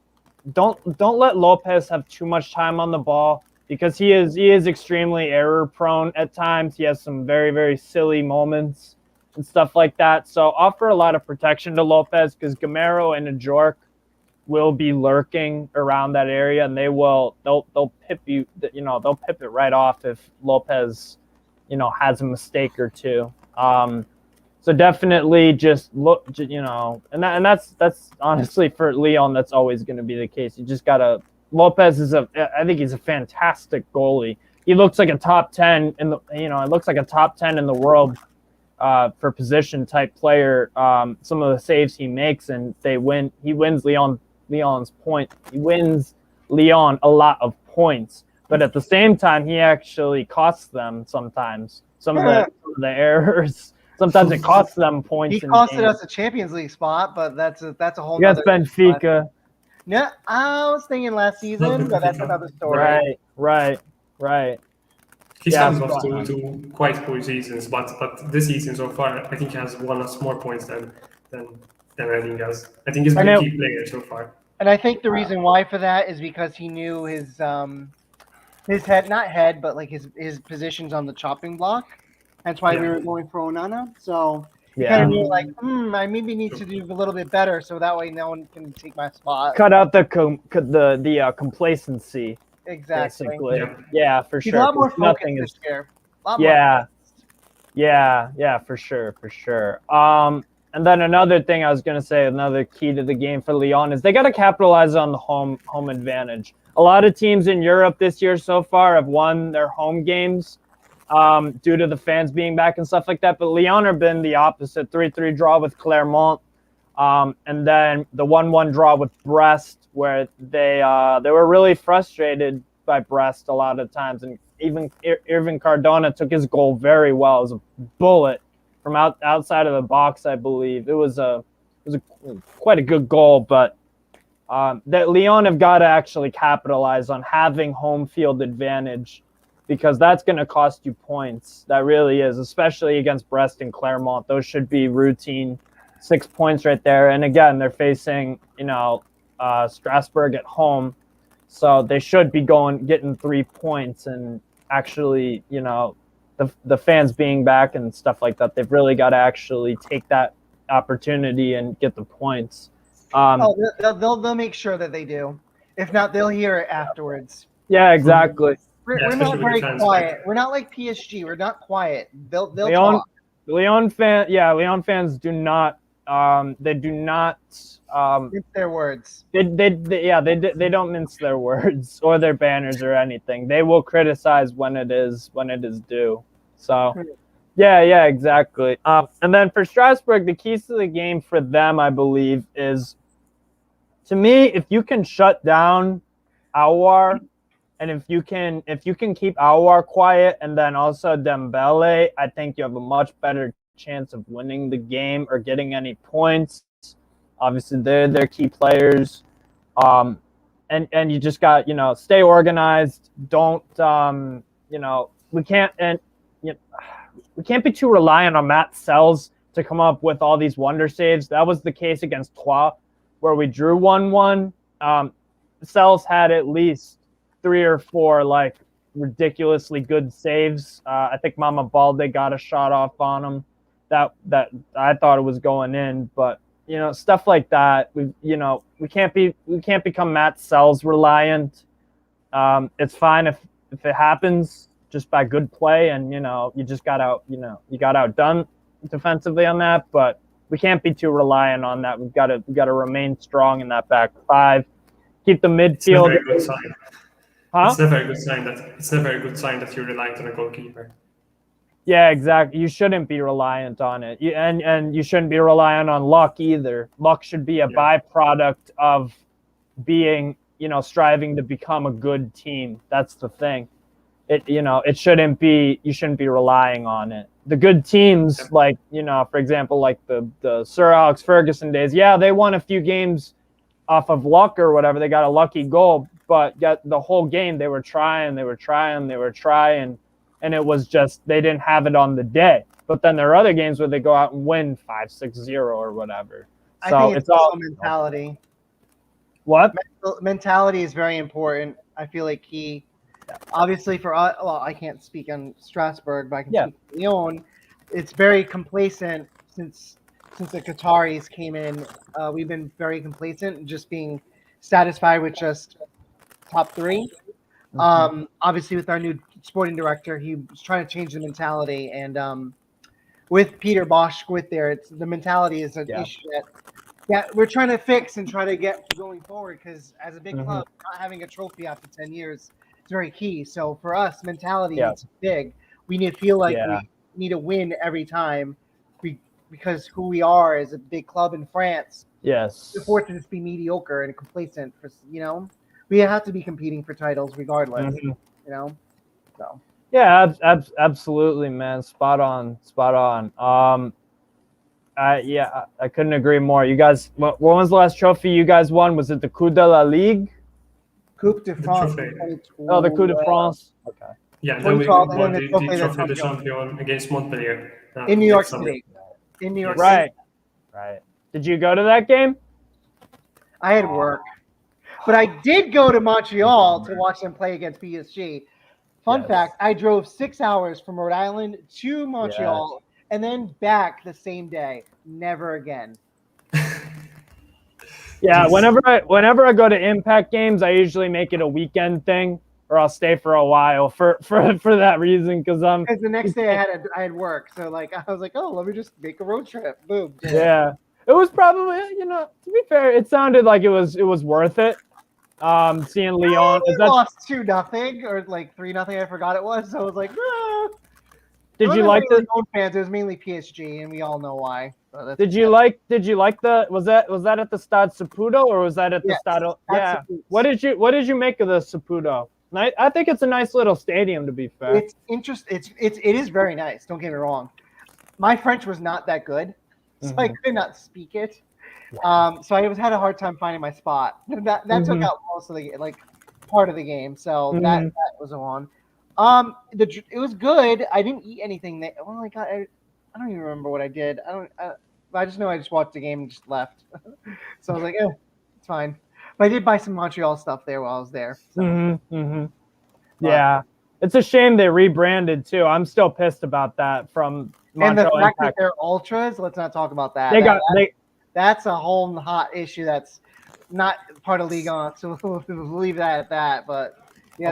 S1: don't let Lopez have too much time on the ball because he is extremely error prone at times. He has some very, very silly moments and stuff like that. So offer a lot of protection to Lopez because Gamero and Ajorc will be lurking around that area, and they'll pip you, they'll pip it right off if Lopez, has a mistake or two. So definitely just look, and that's honestly for Lyon, that's always going to be the case. You just gotta. Lopez I think he's a fantastic goalie. He looks like a top 10 in the, it looks like a top 10 in the world for position type player. Some of the saves he makes, and he wins Lyon's point. He wins Lyon a lot of points, but at the same time, he actually costs them sometimes. Some of the errors. Sometimes it costs them points.
S2: He costed us a Champions League spot, but that's a whole.
S1: You got Benfica.
S2: No, I was thinking last season, but that's another story.
S1: Right.
S3: He started off to quite poor seasons, but this season so far, I think he has won us more points than anything else. I think he's been a key player so far.
S2: And I think the reason why for that is because he knew his head, not head, but like his positions on the chopping block. That's why we were going for Onana. So you kind of knew, like, I maybe need to do a little bit better, so that way no one can take my spot.
S1: Cut out the complacency.
S2: Exactly.
S1: Basically. Yeah, for sure.
S2: He's a lot more focused this year.
S1: Yeah, for sure. And then another thing I was going to say, another key to the game for Lyon is they got to capitalize on the home advantage. A lot of teams in Europe this year so far have won their home games due to the fans being back and stuff like that. But Lyon have been the opposite, 3-3 draw with Clermont, and then the 1-1 draw with Brest, where they were really frustrated by Brest a lot of times. And even Irving Cardona took his goal very well. It was a bullet from outside of the box, I believe. It was quite a good goal, but that Lyon have got to actually capitalize on having home field advantage, because that's going to cost you points. That really is, especially against Brest and Clermont. Those should be routine 6 points right there. And again, they're facing, Strasbourg at home. So they should be getting 3 points, and actually, the fans being back and stuff like that, they've really got to actually take that opportunity and get the points.
S2: They'll make sure that they do. If not, they'll hear it afterwards.
S1: Yeah, exactly.
S2: We're not very quiet. We're not like PSG. We're not quiet. They'll talk.
S1: Lyon fans do not. They do not
S2: mince their words.
S1: They don't mince their words or their banners or anything. They will criticize when it is due. So, yeah, exactly. And then for Strasbourg, the keys to the game for them, I believe, is, to me, if you can shut down Aouar, and if you can keep Aouar quiet and then also Dembele, I think you have a much better chance of winning the game or getting any points. Obviously, they're key players. And you just got, stay organized. Don't, we can't be too reliant on Matt Sells to come up with all these wonder saves. That was the case against Troyes, where we drew 1-1. Sells had at least 3 or 4 ridiculously good saves. I think Mama Balde got a shot off on him that I thought it was going in, but stuff like that. We can't become Matt Sells reliant. It's fine if it happens just by good play, and you just got outdone defensively on that, but we can't be too reliant on that. We've got to remain strong in that back five. Keep the midfield.
S3: It's a very good sign. Huh? It's never a good sign that you're reliant on a goalkeeper.
S1: Yeah, exactly. You shouldn't be reliant on it. And you shouldn't be reliant on luck either. Luck should be a byproduct of being, striving to become a good team. That's the thing. It shouldn't be, you shouldn't be relying on it. The good teams, like, for example, like the Sir Alex Ferguson days, yeah, they won a few games off of luck or whatever. They got a lucky goal, but the whole game they were trying, and it was just they didn't have it on the day. But then there are other games where they go out and win 5-6-0 or whatever. So
S2: I think
S1: it's all
S2: mentality.
S1: What?
S2: Mentality is very important. I feel like obviously for us, well, I can't speak on Strasbourg, but I can speak for Lyon. It's very complacent since the Qataris came in. We've been very complacent and just being satisfied with just top three. Obviously, with our new sporting director, he was trying to change the mentality, and with Peter Bosch there, the mentality is an issue that we're trying to fix and try to get going forward. Because as a big club, not having a trophy after 10 years is very key. So for us, mentality is big. We need to feel like we need to win every time, because who we are as a big club in France.
S1: Yes,
S2: we're fortunate to be mediocre and complacent. We have to be competing for titles regardless. So.
S1: Yeah, absolutely, man. Spot on. I couldn't agree more. You guys, when was the last trophy you guys won? Was it the Coupe de la Ligue?
S2: Coupe de France.
S1: Oh, the Coupe de France. Okay.
S3: Yeah, then we won the Trophy de Champion against Montpellier.
S2: In New York City. In New York
S1: City.
S2: Right.
S1: Did you go to that game?
S2: I had work. But I did go to Montreal to watch them play against PSG. Fun fact, I drove 6 hours from Rhode Island to Montreal and then back the same day. Never again.
S1: Yeah, whenever I go to Impact games, I usually make it a weekend thing, or I'll stay for a while for that reason. Because
S2: the next day I had work, so I was like, oh, let me just make a road trip. Boom.
S1: Yeah, it was probably, to be fair, it sounded like it was worth it. Seeing Lyon,
S2: we lost 2-0 or 3-0. I forgot it was. So I was like, ah.
S1: Did you like the
S2: Lyon fans? It was mainly PSG, and we all know why. So
S1: did you like the was that at the Stade Saputo or was that at the Stade? Yeah. What did you make of the Saputo? I think it's a nice little stadium, to be fair.
S2: It's interesting. It is very nice. Don't get me wrong. My French was not that good, so I could not speak it. So I had a hard time finding my spot. That took out most of the part of the game. So that was on. It was good. I didn't eat anything. Oh my god, I don't even remember what I did. I just know I just watched the game and just left. So I was like, it's fine. But I did buy some Montreal stuff there while I was there. So.
S1: Yeah, it's a shame they rebranded too. I'm still pissed about that from Montreal.
S2: And the fact
S1: Impact.
S2: that they're ultras. Let's not talk about that. That's a whole hot issue. That's not part of Ligue 1, so we'll leave that at that. But yeah,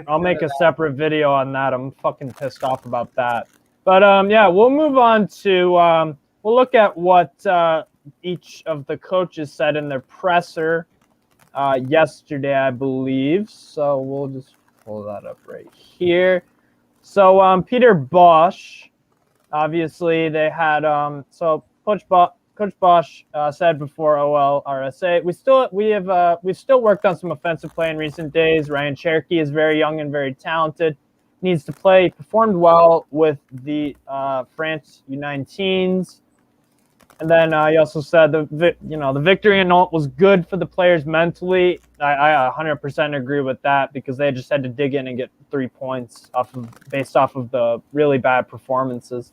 S1: I'll make a separate video on that. I'm fucking pissed off about that. But we'll move on to we'll look at what each of the coaches said in their presser yesterday, I believe. So we'll just pull that up right here. So Peter Bosch, obviously they had so Coach Bosch said before RSA, we've still worked on some offensive play in recent days. Ryan Cherky is very young and very talented. Needs to play. Performed well with the France U19s. And then he also said the victory in Nantes was good for the players mentally. I 100% agree with that because they just had to dig in and get 3 points based off of the really bad performances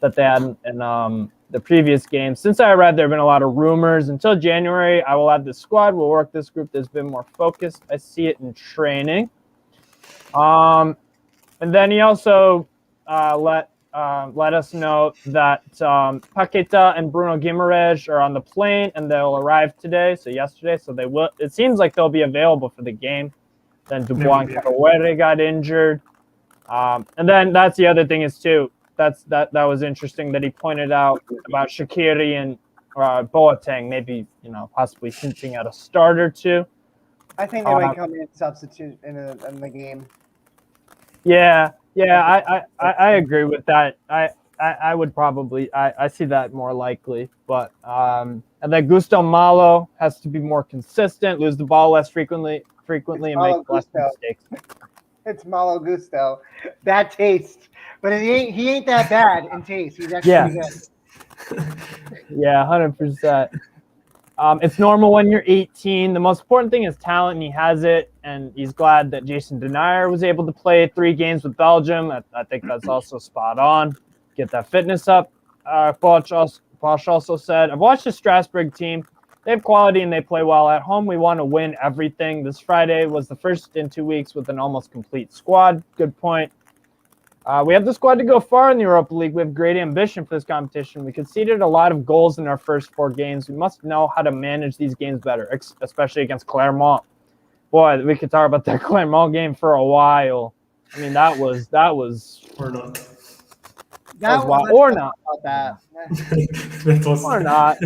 S1: that they had in the previous game. Since I arrived, there have been a lot of rumors. Until January, I will add this squad. We'll work this group that's been more focused. I see it in training. And then he also let us know that Paqueta and Bruno Guimaraes are on the plane and they'll arrive yesterday. So they will. It seems like they'll be available for the game. Then Dubois and Carouere got injured. And then that's the other thing is too. That was interesting that he pointed out about Shaqiri and Boateng, maybe possibly hinting at a start or two.
S2: I think they might come in substitute in the game.
S1: Yeah, I agree with that. I would probably I see that more likely, but and then Gusto Malo has to be more consistent, lose the ball less frequently, and
S2: Malo
S1: make less
S2: Gusto.
S1: mistakes.
S2: It's Malo Gusto. Bad taste. But he ain't that bad in taste. He's actually pretty good.
S1: Yeah, 100%. It's normal when you're 18. The most important thing is talent, and he has it. And he's glad that Jason Denier was able to play 3 games with Belgium. I think that's also spot on. Get that fitness up. Bosch also said, I've watched the Strasbourg team. They have quality and they play well at home. We want to win everything. This Friday was the first in 2 weeks with an almost complete squad. Good point. We have the squad to go far in the Europa League. We have great ambition for this competition. We conceded a lot of goals in our first 4 games. We must know how to manage these games better, especially against Clermont. Boy, we could talk about that Clermont game for a while. I mean, that was
S3: Or not.
S1: or not.
S2: About that.
S3: That was...
S1: Or not.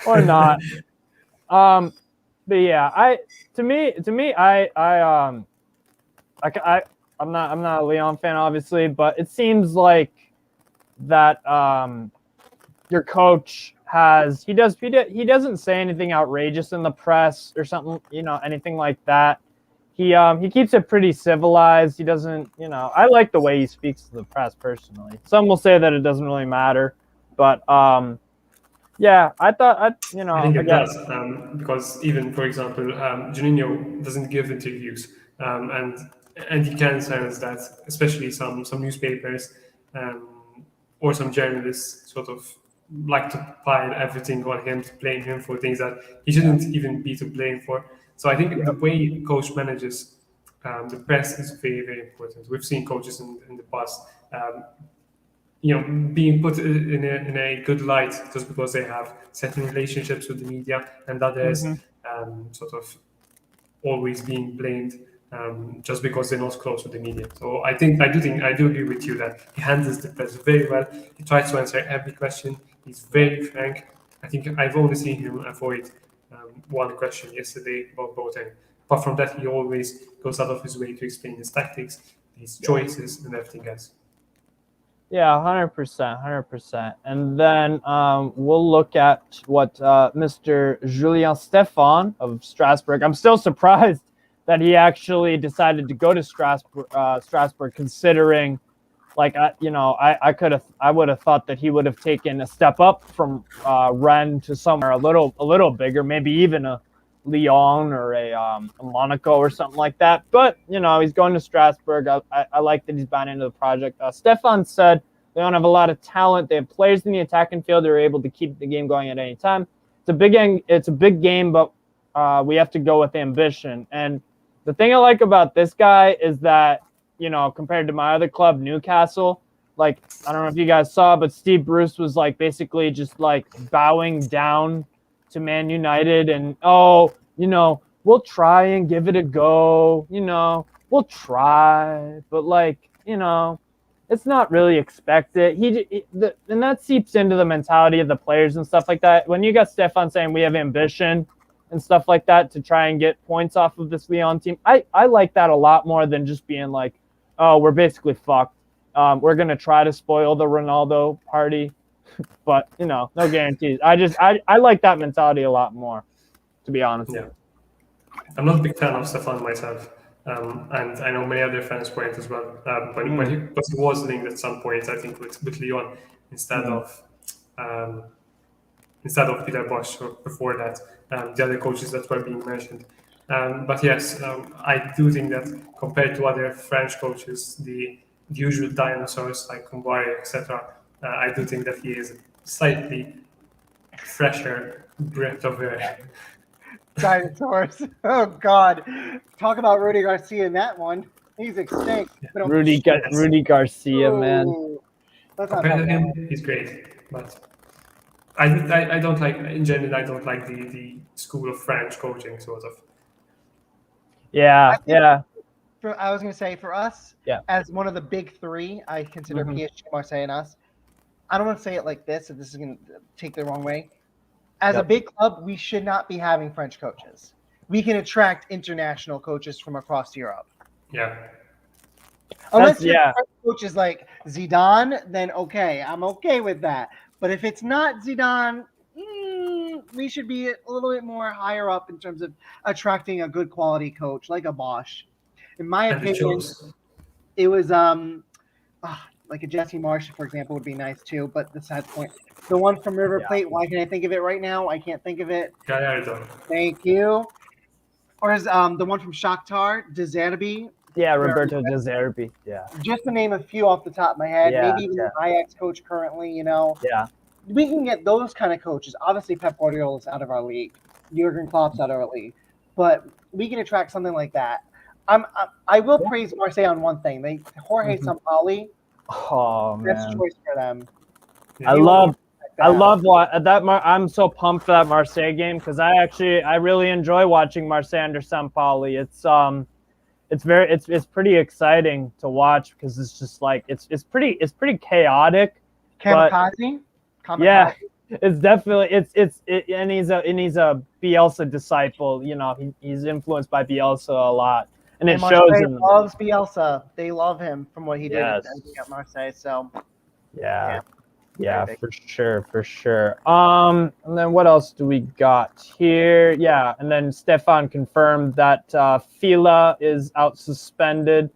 S1: Or not. But yeah, I'm not a Lyon fan, obviously, but it seems like that your coach he doesn't say anything outrageous in the press or something, anything like that. He keeps it pretty civilized. He doesn't, I like the way he speaks to the press personally. Some will say that it doesn't really matter, but yeah, I
S3: think it does, because even, for example, Juninho doesn't give interviews, and he can sense that, especially some newspapers or some journalists sort of like to pile everything on him, to blame him for things that he shouldn't even be to blame for. So I think the way coach manages the press is very, very important. We've seen coaches in the past being put in a good light just because they have certain relationships with the media, and others sort of always being blamed just because they're not close to the media. So I do agree with you that he handles the press very well. He tries to answer every question. He's very frank. I think I've only seen him avoid one question yesterday about Boateng. Apart from that, he always goes out of his way to explain his tactics, his choices, and everything else.
S1: Yeah, 100%, 100%. And then we'll look at what Mr. Julien Stéphan of Strasbourg. I'm still surprised that he actually decided to go to Strasbourg, considering, like, I would have thought that he would have taken a step up from Rennes to somewhere a little bigger, maybe even a Lyon or a Monaco or something like that. But, he's going to Strasbourg. I like that he's bought into the project. Stefan said they don't have a lot of talent. They have players in the attacking field. They're able to keep the game going at any time. It's a big game, but we have to go with ambition. And the thing I like about this guy is that, compared to my other club, Newcastle, like, I don't know if you guys saw, but Steve Bruce was like basically just like bowing down to Man United and, we'll try and give it a go, we'll try, but like, it's not really expected. And that seeps into the mentality of the players and stuff like that. When you got Stefan saying we have ambition and stuff like that to try and get points off of this Lyon team, I like that a lot more than just being like, oh, we're basically fucked. We're going to try to spoil the Ronaldo party. But, no guarantees. I like that mentality a lot more, to be honest.
S3: Yeah. I'm not a big fan of Stefan myself. And I know many other fans weren't as well. But he was linked at some point, I think, with Lyon instead of Peter Bosch, or before that, the other coaches that were being mentioned. But yes, I do think that compared to other French coaches, the usual dinosaurs like Comboire, etc., I do think that he is a slightly fresher breath of air.
S2: Dinosaurs. Oh, God. Talk about Rudy Garcia in that one. He's extinct.
S1: Rudy Garcia, man.
S3: Compared to him, he's great. But I don't like, in general, I don't like the school of French coaching, sort of.
S1: Yeah.
S2: I was going to say, for us, as one of the big 3, I consider PSG, Marseille, and us. I don't want to say it like this, if this is going to take the wrong way. As a big club, we should not be having French coaches. We can attract international coaches from across Europe.
S3: Yeah.
S2: Unless your
S1: yeah.
S2: coach is like Zidane, then okay, I'm okay with that. But if it's not Zidane, we should be a little bit more higher up in terms of attracting a good quality coach like a Bosch. In my
S3: And it
S2: opinion,
S3: shows.
S2: it was like a Jesse Marsh, for example, would be nice too. But besides the point, the one from River
S1: Yeah.
S2: Plate. Why can I think of it right now? I can't think of it.
S3: Gallardo.
S2: Thank you. Or is the one from Shakhtar, De Zerbi?
S1: Yeah,
S2: Very
S1: Roberto
S2: good.
S1: De Zerbi. Yeah.
S2: Just to name a few off the top of my head.
S1: Yeah,
S2: Maybe even
S1: yeah.
S2: the Ajax coach currently.
S1: Yeah.
S2: We can get those kind of coaches. Obviously, Pep Guardiola is out of our league. Jurgen Klopp's out of our league, but we can attract something like that. I will praise Marseille on one thing. Jorge Sampaoli,
S1: Oh
S2: best
S1: man.
S2: choice for them.
S3: Yeah.
S1: I
S2: That.
S1: love I'm so pumped for that Marseille game because I really enjoy watching Marseille under Sampaoli. It's pretty exciting to watch because it's just like it's pretty chaotic.
S2: Kamikaze.
S1: Yeah, it's definitely and he's a Bielsa disciple. You know, he's influenced by Bielsa a lot, and it shows
S2: Marseille
S1: in the
S2: loves Bielsa. They love him from what he did
S1: Yes.
S2: at Marseille. So
S1: Yeah,
S2: Very
S1: for sure. And then what else do we got here? Yeah, and then Stefan confirmed that Fila is out suspended,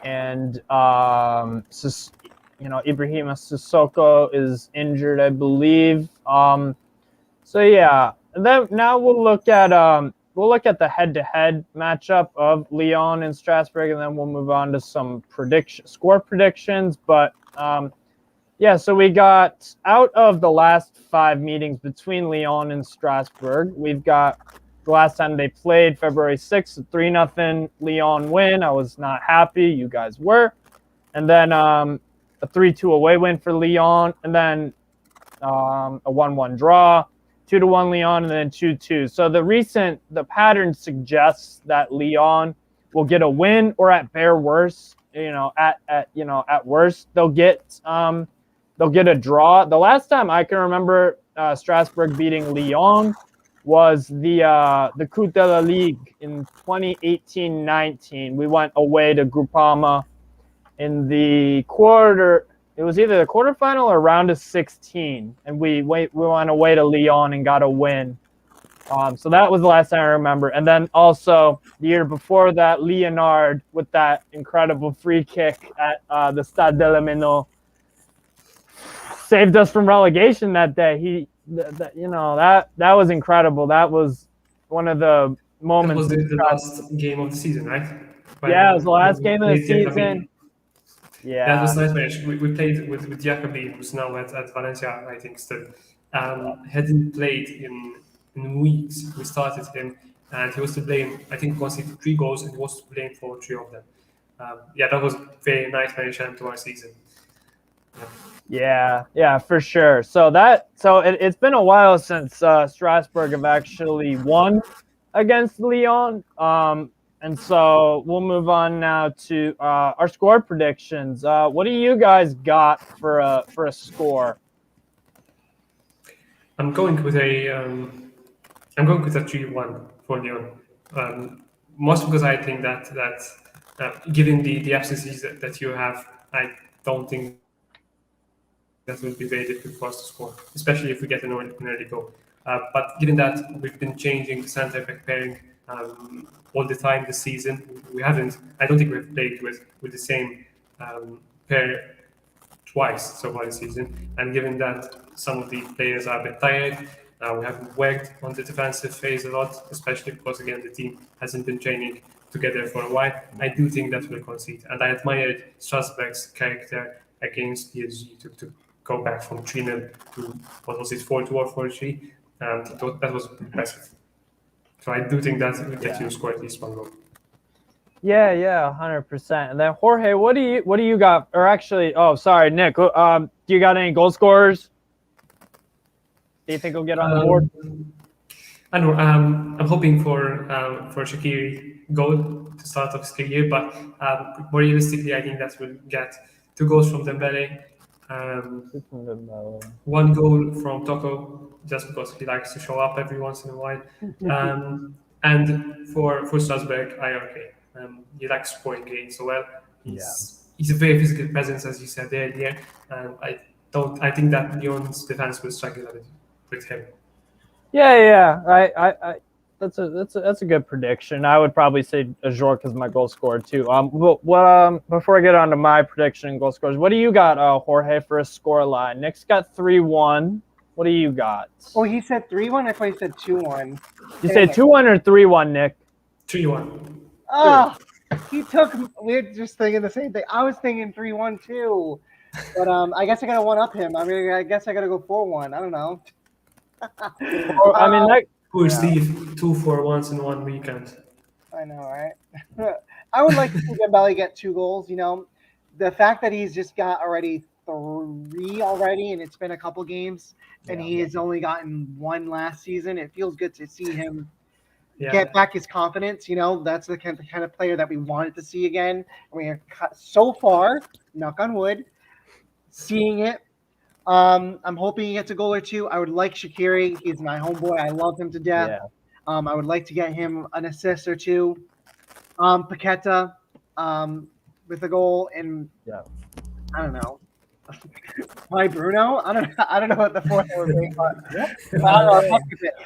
S1: and Ibrahima Sissoko is injured, I believe. So yeah, and then now we'll look at the head-to-head matchup of Lyon and Strasbourg, and then we'll move on to some score predictions. But yeah, so we got out of the last 5 meetings between Lyon and Strasbourg. We've got the last time they played, February 6th, a 3-0 Lyon win. I was not happy. You guys were. And then a 3-2 away win for Lyon, and then a 1-1 draw, 2-1 Lyon, and then 2-2. So the pattern suggests that Lyon will get a win, or at bare worst, at worst they'll get a draw. The last time I can remember Strasbourg beating Lyon was the Coupe de la Ligue in 2018-19. We went away to Groupama in the quarter. It was either the quarterfinal or round of 16, and we went away to Lyon and got a win. So that was the last time I remember. And then also the year before that, Leonard with that incredible free kick at the Stade de la Méno saved us from relegation that day. That was incredible. That was one of the moments.
S3: That was the last game of the season, right?
S1: Yeah, it was the last game of the season.
S3: Yeah, that was a nice match. We played with Jacobi, who's now at Valencia, I think, still. Hadn't played in weeks. We started him, and he was to blame. I think he conceded 3 goals, and he was to blame for 3 of them. That was a very nice finish to our season.
S1: Yeah, for sure. So it's been a while since Strasbourg have actually won against Lyon. And so we'll move on now to our score predictions. What do you guys got for a score?
S3: I'm going with a 3-1 for Lyon. Most because I think that given the absences that you have, I don't think that will be very difficult for us to score, especially if we get an early goal. But given that we've been changing the centre back pairing all the time this season, I don't think we've played with the same pair twice so far this season. And given that some of the players are a bit tired, we haven't worked on the defensive phase a lot, especially because, again, the team hasn't been training together for a while. I do think that we'll concede. And I admired Strasbourg's character against PSG to go back from 3-0 to, what was it, 4-2 or 4-3. That was impressive. So I do think that we'll get you to score at least 1 goal.
S1: Yeah, 100%. And then Jorge, what do you got? Or actually, sorry, Nick. Do you got any goal scorers? Do you think we'll get on the board?
S3: I know. I'm hoping for Shaqiri goal to start off his career, but more realistically, I think that we'll get 2 goals from Dembele, 1 goal from Toko, just because he likes to show up every once in a while. And for Strasbourg, he likes scoring games so well. He's a very physical presence, as you said earlier, and I think that Lyon's defense will struggle a bit with him.
S1: Yeah. That's a good prediction. I would probably say Ajork is my goal scorer too. Before I get on to my prediction and goal scorers, what do you got, Jorge, for a score line? Nick's got 3-1. What do you got?
S2: Oh, he said 3-1. I thought he said 2-1.
S1: You say 2-1 or 3-1, Nick?
S3: 3-1.
S2: Oh, we're just thinking the same thing. I was thinking 3-1 too, but I guess I gotta one up him. I mean, I guess I gotta go 4-1. I don't know.
S1: I mean,
S3: poor Steve, 2-4-1s in one weekend.
S2: I know, right? I would like to see Dembele get 2 goals. You know, the fact that he's just got already 3 already, and it's been a couple games, and he has only gotten 1 last season. It feels good to see him get back his confidence. You know, that's the kind of player that we wanted to see again. And we are so far, knock on wood, seeing it. I'm hoping he gets a goal or 2. I would like Shaqiri. He's my homeboy. I love him to death.
S1: Yeah.
S2: I would like to get him an assist or 2. Paqueta with a goal, and I don't know. Why Bruno? I don't know what the fourth would be, but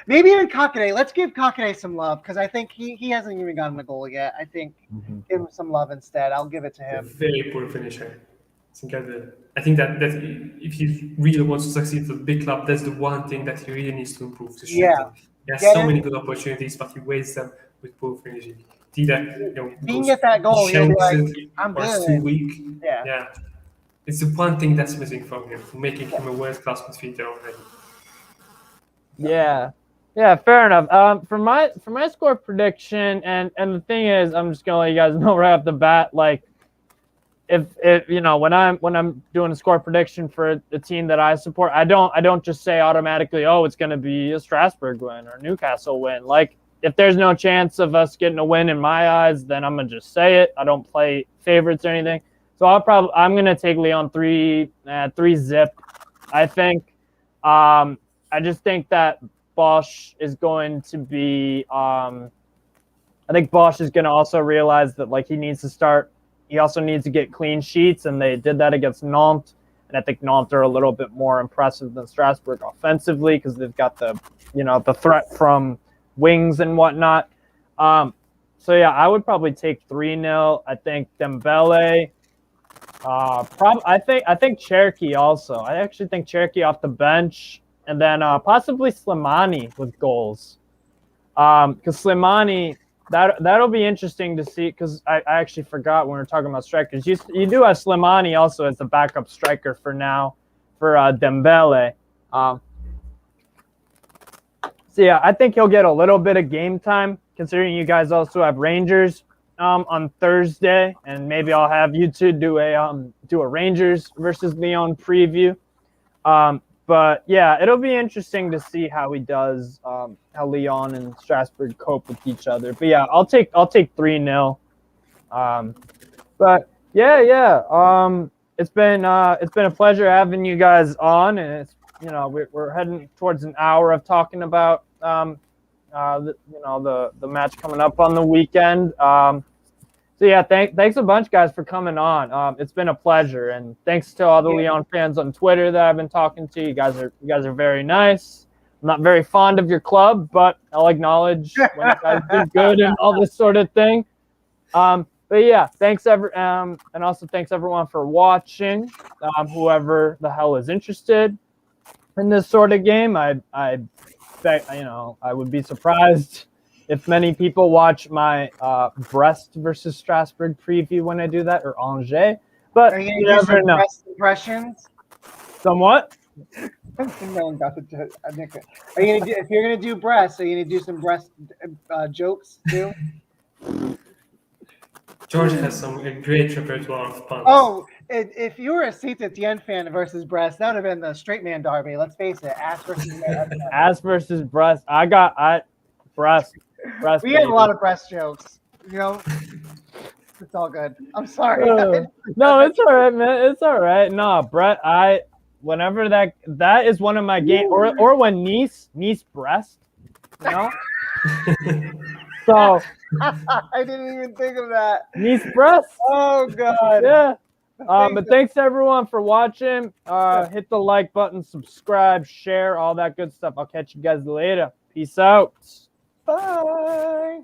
S2: maybe even Kakane. Let's give Kakane some love because I think he hasn't even gotten a goal yet. I think give him some love instead. I'll give it to him.
S3: Very poor finisher. I think that if he really wants to succeed at a big club, that's the one thing that he really needs to improve. To shooting. He has so many good opportunities, but he wastes them with poor finishing. Either
S2: he can get that goal, he'll be like, "I'm good."
S3: Too weak. Yeah. It's the one thing that's missing from him, making him a world-class midfielder already.
S1: Yeah, fair enough. For my score prediction, and the thing is, I'm just gonna let you guys know right off the bat, like, if when I'm doing a score prediction for a team that I support, I don't just say automatically, oh, it's gonna be a Strasbourg win or Newcastle win. Like, if there's no chance of us getting a win in my eyes, then I'm gonna just say it. I don't play favorites or anything. So I'm gonna take Lyon 3-0. I think I just think that Bosch is going to be I think Bosch is gonna also realize that, like, he also needs to get clean sheets, and they did that against Nantes. And I think Nantes are a little bit more impressive than Strasbourg offensively because they've got the threat from wings and whatnot. So yeah, I would probably take 3-0. I think Dembele. I think Cherki also. I actually think Cherki off the bench, and then possibly Slimani with goals. Because Slimani, that'll be interesting to see. Because I actually forgot when we were talking about strikers. You do have Slimani also as the backup striker for now for Dembele. So yeah, I think he'll get a little bit of game time, considering you guys also have Rangers on Thursday, and maybe I'll have you two do a Rangers versus Lyon preview. But yeah, it'll be interesting to see how he does, how Lyon and Strasbourg cope with each other. But yeah, I'll take 3-0. But yeah. It's been a pleasure having you guys on, and it's we're heading towards an hour of talking about the match coming up on the weekend. So yeah, thanks a bunch, guys, for coming on. It's been a pleasure, and thanks to all the Lyon fans on Twitter that I've been talking to. You guys are very nice. I'm not very fond of your club, but I'll acknowledge when you guys do good and all this sort of thing. But yeah, thanks and also thanks everyone for watching. Whoever the hell is interested in this sort of game, I would be surprised if many people watch my Brest versus Strasbourg preview when I do that, or Angers. But you never know.
S2: Brest impressions?
S1: Somewhat.
S2: No, if you're gonna do Brest, are you gonna do some Brest jokes too?
S3: George has a great repertoire of puns.
S2: Oh, if you were a Saint Etienne fan versus Brest, that would have been the straight man derby. Let's face it, Ass versus
S1: Brest. Brest.
S2: We had a lot of Brest jokes. It's all good. I'm sorry.
S1: No, it's all right, man. It's all right. No, Brett. Whenever that is one of my games, or when Nice Brest. So
S2: I didn't even think of that.
S1: Nice press.
S2: Oh God.
S1: Yeah.
S2: Thanks.
S1: But thanks everyone for watching. Hit the like button, subscribe, share, all that good stuff. I'll catch you guys later. Peace out.
S2: Bye.